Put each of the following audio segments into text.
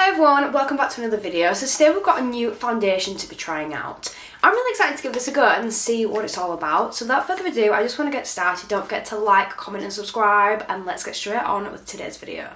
Hi everyone, welcome back to another video. So today we've got a new foundation to be trying out. I'm really excited to give this a go and see what it's all about. So without further ado, I just want to get started. Don't forget to like, comment and subscribe, and let's get straight on with today's video.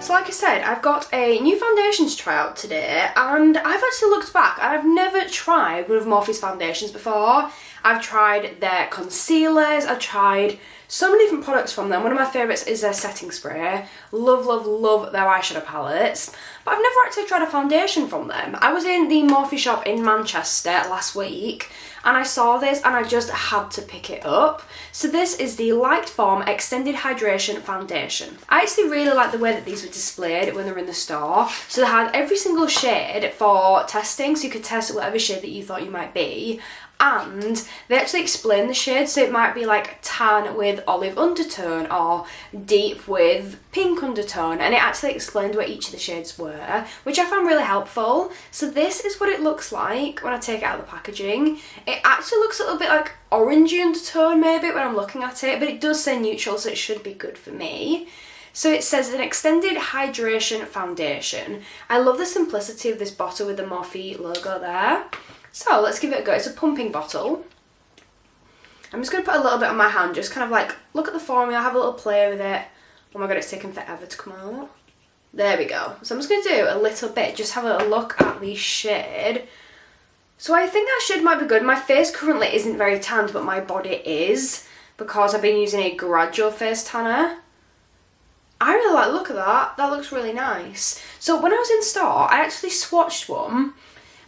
So like I said, I've got a new foundation to try out today, and I've actually looked back and I've never tried one of Morphe's foundations before. I've tried their concealers, I've tried so many different products from them. One of my favourites is their setting spray. Love, love, love their eyeshadow palettes. But I've never actually tried a foundation from them. I was in the Morphe shop in Manchester last week and I saw this and I just had to pick it up. So this is the Lightform Extended Hydration Foundation. I actually really like the way that these were displayed when they were in the store. So they had every single shade for testing, so you could test whatever shade that you thought you might be. And they actually explain the shades, so it might be like tan with olive undertone or deep with pink undertone, and it actually explained what each of the shades were, which I found really helpful. So this is what it looks like when I take it out of the packaging. It actually looks a little bit like orangey undertone maybe when I'm looking at it, but it does say neutral, so it should be good for me. So it says an extended hydration foundation. I love the simplicity of this bottle with the Morphe logo there. So let's give it a go. It's a pumping bottle. I'm just going to put a little bit on my hand, just kind of like look at the formula, have a little play with it. Oh my god, it's taken forever to come out. There we go. So I'm just going to do a little bit, just have a look at the shade. So I think that shade might be good. My face currently isn't very tanned, but my body is, because I've been using a gradual face tanner. I really like the look of that. That looks really nice. So when I was in store, I actually swatched one.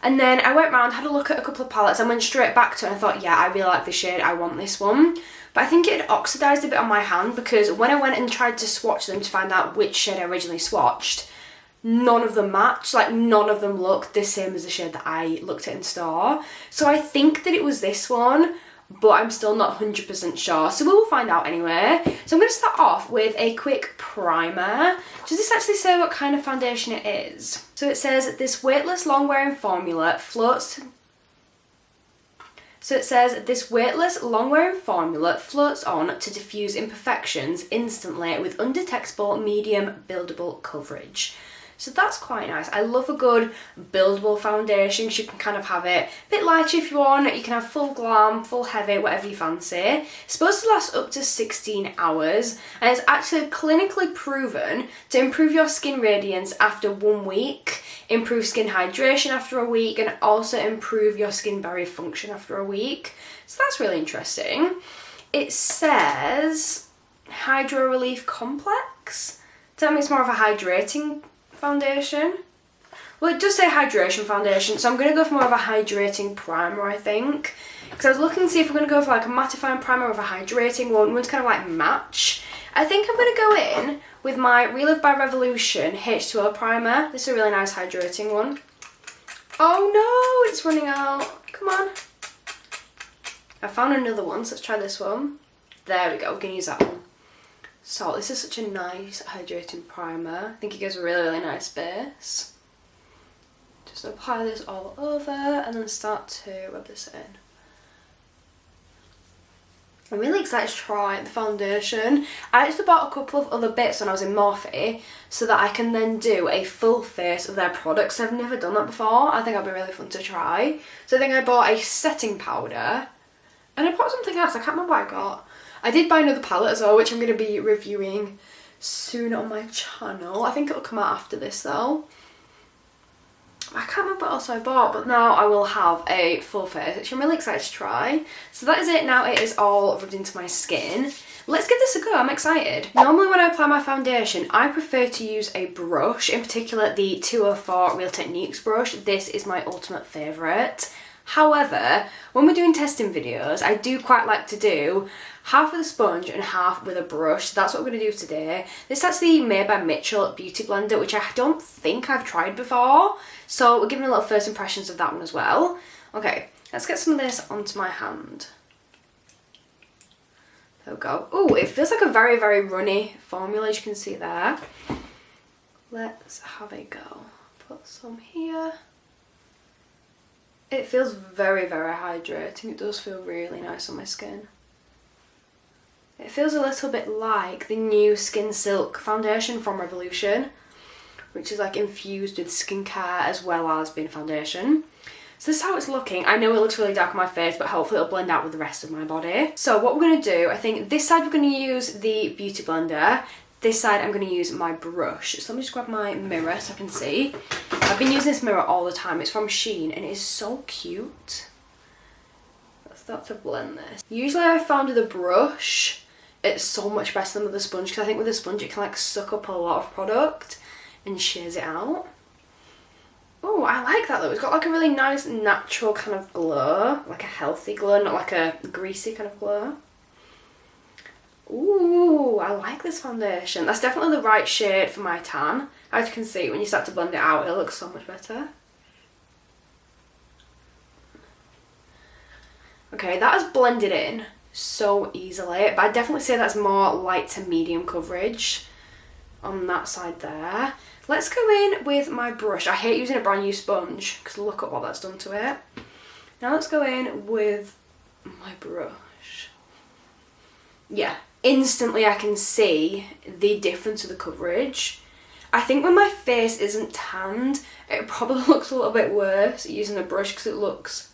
And then I went round, had a look at a couple of palettes and went straight back to it and I thought, yeah, I really like this shade, I want this one. But I think it had oxidised a bit on my hand because when I went and tried to swatch them to find out which shade I originally swatched, none of them matched, like none of them looked the same as the shade that I looked at in store. So I think that it was this one, but I'm still not 100% sure. So we will find out anyway. So I'm going to start off with a quick primer. Does this actually say what kind of foundation it is? So it says this weightless long-wearing formula floats on to diffuse imperfections instantly with undetectable medium buildable coverage. So that's quite nice. I love a good buildable foundation because you can kind of have it a bit lighter if you want. You can have full glam, full heavy, whatever you fancy. It's supposed to last up to 16 hours and it's actually clinically proven to improve your skin radiance after 1 week, improve skin hydration after a week, and also improve your skin barrier function after a week. So that's really interesting. It says Hydro Relief Complex. Does that mean it's more of a hydrating foundation? Well, it does say hydration foundation, so I'm going to go for more of a hydrating primer, I think. Because I was looking to see if we're going to go for like a mattifying primer or a hydrating one to kind of like match. I think I'm going to go in with my Relive by Revolution H2O primer. This is a really nice hydrating one. Oh no, it's running out. Come on. I found another one, so let's try this one. There we go, we can use that one. So this is such a nice hydrating primer. I think it gives a really, really nice base. Just apply this all over and then start to rub this in. I'm really excited to try the foundation. I actually bought a couple of other bits when I was in Morphe so that I can then do a full face of their products. I've never done that before. I think that'd be really fun to try. So I think I bought a setting powder and I bought something else. I can't remember what I got. I did buy another palette as well, which I'm going to be reviewing soon on my channel. I think it'll come out after this though. I can't remember what else I bought, but now I will have a full face, which I'm really excited to try. So that is it now. It is all rubbed into my skin. Let's give this a go. I'm excited. Normally when I apply my foundation, I prefer to use a brush, in particular the 204 Real Techniques brush. This is my ultimate favourite. However, when we're doing testing videos, I do quite like to do half with a sponge and half with a brush. So that's what we're going to do today. This is actually made by Mitchell Beauty Blender, which I don't think I've tried before. So we're giving a little first impressions of that one as well. Okay, let's get some of this onto my hand. There we go. Oh, it feels like a very, very runny formula, as you can see there. Let's have a go. Put some here. It feels very, very hydrating. It does feel really nice on my skin. It feels a little bit like the new Skin Silk foundation from Revolution, which is like infused with skincare as well as being a foundation. So this is how it's looking. I know it looks really dark on my face, but hopefully it'll blend out with the rest of my body. So what we're going to do, I think this side we're going to use the Beauty Blender. This side I'm going to use my brush. So let me just grab my mirror so I can see. I've been using this mirror all the time. It's from Shein and it is so cute. Let's start to blend this. Usually I found with a brush, it's so much better than with a sponge, because I think with a sponge it can like suck up a lot of product and shares it out. Oh, I like that though. It's got like a really nice natural kind of glow, like a healthy glow, not like a greasy kind of glow. Ooh, I like this foundation. That's definitely the right shade for my tan. As you can see, when you start to blend it out, it looks so much better. Okay, that has blended in so easily, but I'd definitely say that's more light to medium coverage on that side there. Let's go in with my brush. I hate using a brand new sponge because look at what that's done to it. Now let's go in with my brush. Yeah, instantly I can see the difference of the coverage. I think when my face isn't tanned, it probably looks a little bit worse using the brush because it looks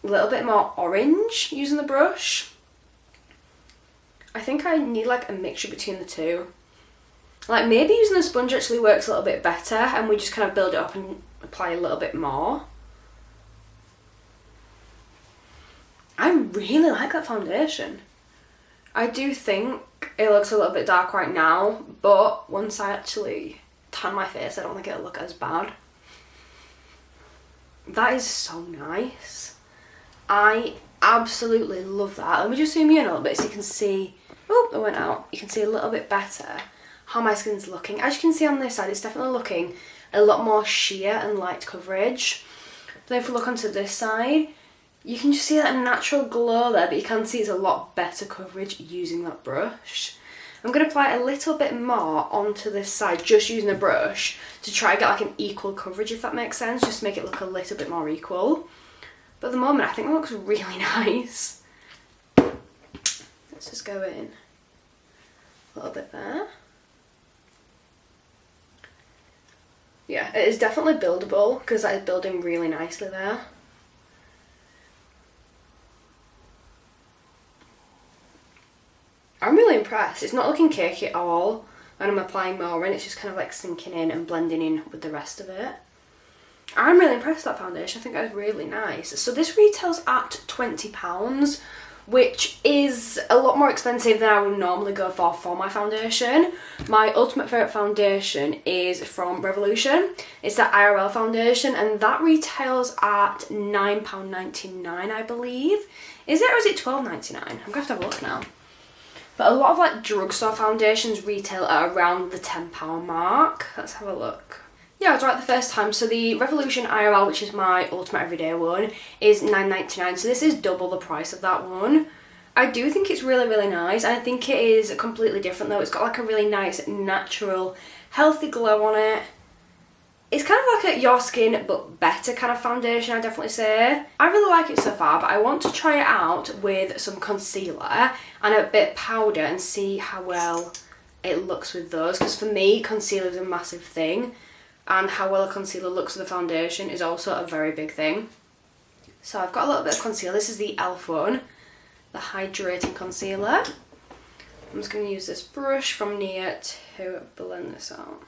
a little bit more orange using the brush. I think I need like a mixture between the two. Like maybe using the sponge actually works a little bit better and we just kind of build it up and apply a little bit more. I really like that foundation. I do think it looks a little bit dark right now, but once I actually tan my face, I don't think it'll look as bad. That is so nice. I absolutely love that. Let me just zoom in a little bit so you can see, oh, it went out. You can see a little bit better how my skin's looking. As you can see on this side, it's definitely looking a lot more sheer and light coverage. But then if we look onto this side, you can just see that natural glow there, but you can see it's a lot better coverage using that brush. I'm going to apply a little bit more onto this side, just using a brush, to try to get like an equal coverage, if that makes sense, just to make it look a little bit more equal. But at the moment, I think it looks really nice. Let's just go in a little bit there. Yeah, it is definitely buildable because that is building really nicely there. I'm really impressed. It's not looking cakey at all when I'm applying more and it's just kind of like sinking in and blending in with the rest of it. I'm really impressed with that foundation. I think that's really nice. So this retails at £20, which is a lot more expensive than I would normally go for my foundation. My ultimate favourite foundation is from Revolution. It's that IRL foundation and that retails at £9.99, I believe. Is it, or is it £12.99? I'm going to have to have a look now. But a lot of like drugstore foundations retail at around the £10 mark. Let's have a look. Yeah, I was right the first time. So the Revolution IRL, which is my ultimate everyday one, is £9.99. So this is double the price of that one. I do think it's really, really nice. And I think it is completely different though. It's got like a really nice, natural, healthy glow on it. It's kind of like a your skin but better kind of foundation, I'd definitely say. I really like it so far, but I want to try it out with some concealer and a bit of powder and see how well it looks with those. Because for me, concealer is a massive thing. And how well a concealer looks with a foundation is also a very big thing. So I've got a little bit of concealer. This is the e.l.f. one, the hydrating concealer. I'm just going to use this brush from Nia to blend this out.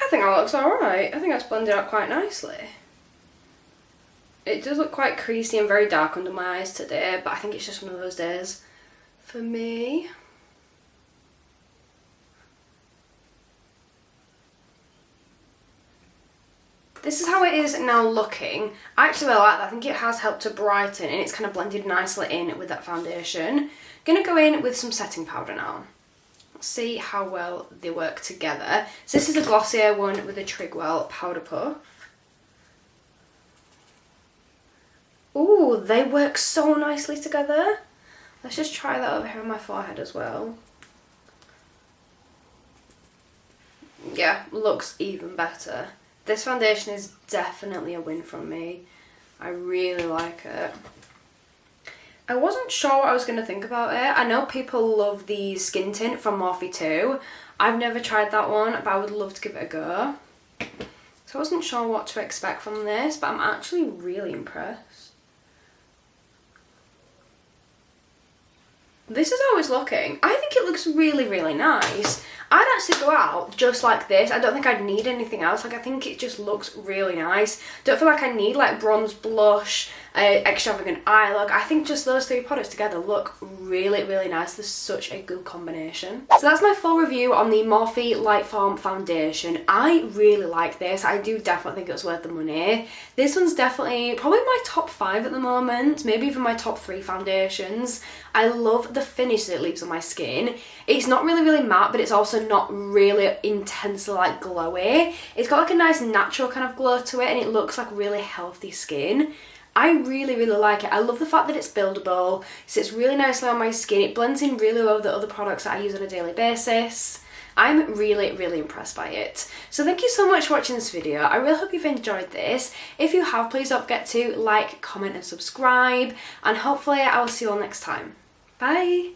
I think that looks alright. I think that's blended out quite nicely. It does look quite creasy and very dark under my eyes today, but I think it's just one of those days for me. This is how it is now looking. I actually really like that. I think it has helped to brighten and it's kind of blended nicely in with that foundation. Gonna go in with some setting powder now. Let's see how well they work together. So this is a glossier one with a Trigwell powder puff. Ooh, they work so nicely together. Let's just try that over here on my forehead as well. Yeah, looks even better. This foundation is definitely a win from me. I really like it. I wasn't sure what I was going to think about it. I know people love the skin tint from Morphe too. I've never tried that one, but I would love to give it a go. So I wasn't sure what to expect from this, but I'm actually really impressed. This is how it's looking. I think it looks really, really nice. I'd actually go out just like this. I don't think I'd need anything else. Like, I think it just looks really nice. Don't feel like I need like bronze blush, extravagant eye look. I think just those three products together look really, really nice. They're such a good combination. So that's my full review on the Morphe Lightform foundation. I really like this. I do definitely think it was worth the money. This one's definitely probably my top 5 at the moment, maybe even my top 3 foundations. I love the finish that it leaves on my skin. It's not really, really matte, but it's also not really intensely like glowy. It's got like a nice natural kind of glow to it, and it looks like really healthy skin. I really, really like it. I love the fact that it's buildable. It sits really nicely on my skin. It blends in really well with the other products that I use on a daily basis. I'm really, really impressed by it. So thank you so much for watching this video. I really hope you've enjoyed this. If you have, please don't forget to like, comment and subscribe. And hopefully I will see you all next time. Bye!